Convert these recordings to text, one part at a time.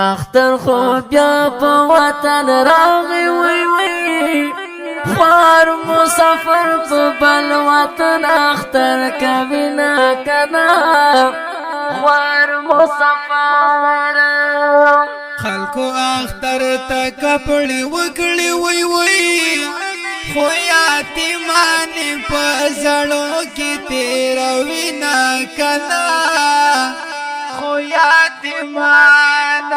اختر خو بیا په وطن راغی وی وی خوار مسافر په بل وطن اختر کوي نه کنا خوار مسافر خلکو اختر ته کپړې وکړې وی وی خو یتیمان په زړو کې تیروي نه کنا خو یتیمان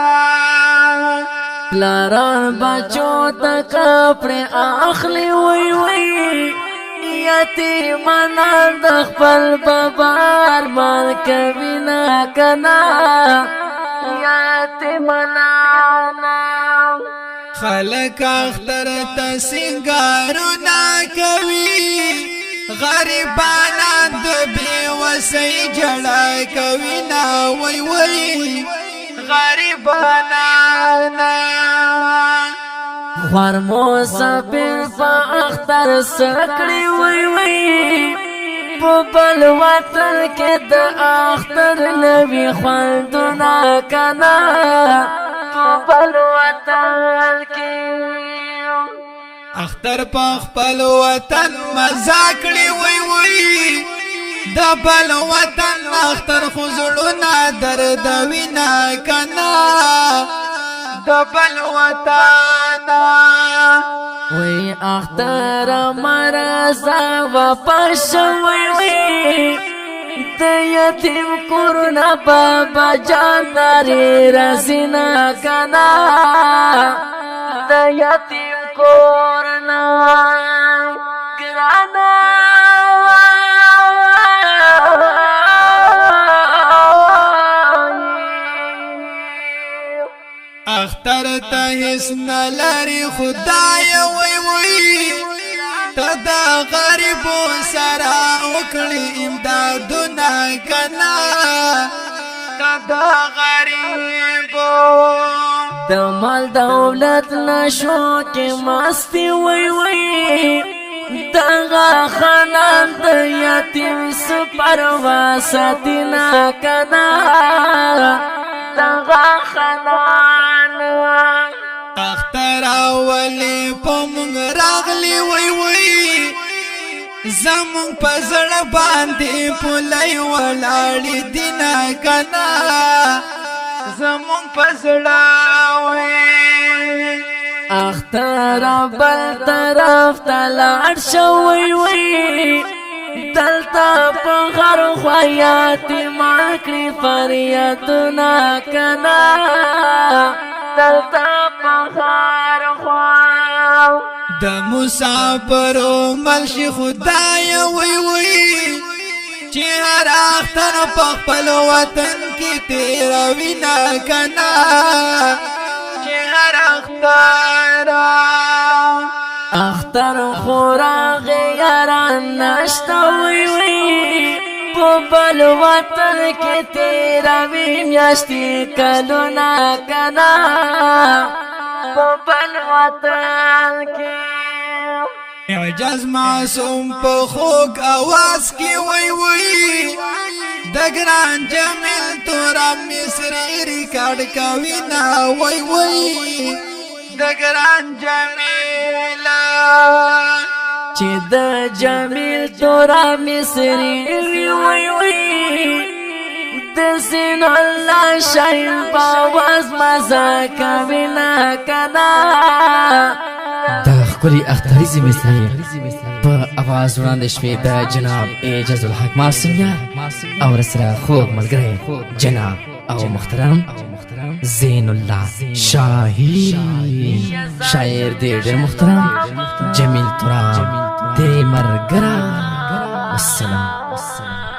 پلاران بچو ته کپړې اخلي وی وی یتیمان د خپل بابا ارمان کوي نه کنا یتیمان خلک اختر ته سنگارونه کوي غریبانان د بېوسۍ جړه کوي نه وی وی غریبانان خوار مسافر په اختر سکړی وی وی په بل وطن کې د اختر نوی خوندونه کنا په بل وطن کې اختر په خپل وطن مزه کړی وی وی د بل وطن اختر خو زړونه دردوي نه کنا د بل وطن وی اختر مرزا واپس وی وی د یتیم کورنا بابا جان لري رسینا کنا د یتیم کورنا ګرانا اختر ته هیڅ نه لري خدای وی وی ته د غریبو سره وکړې امدادونه کنا ته د غریبو د مال دولت نشو کې مستی وی وی دغه خانان د یتیم سپروا ساتینا کنا دغه خانان اختر اولی په مونږ راغلی وی وی زمونږ په زړه باندې پولۍ ولاړې دي نه کنا زمونږ په زړه وی اختر بل طرف ته لاړ شو وی وی دلته په غر خوا یتیمان کړي فریادونه کنا دلته په غر خوا د مسافرو ملشي خدای وی وی چې هر اختر په خپل وطن کې تیروي نه کنا چې هر اختر خوراغ یاران نشتا وی وی په بل وطن کې تیروي میاشتې کلونه کنا په بل وطن کې اعجاز معصوم په خوږ اواز کې وی وی د ګران جمیل تورا مصری ریکارډ کوي نه وی وی د ګران جمیل چې د جمیل تورا مصری وی وی د سین الله شاین باواز مزه کوي نه کنا دا ښکلي اختریزې مصري په اواز وړاندې شوې د جناب اعجاز الحق معصوم یار او رسره خوږ ملګری جناب او محترم زین الله شاهین شاعر دې ډېر محترم جمیل ترام دې مرګرا والسلام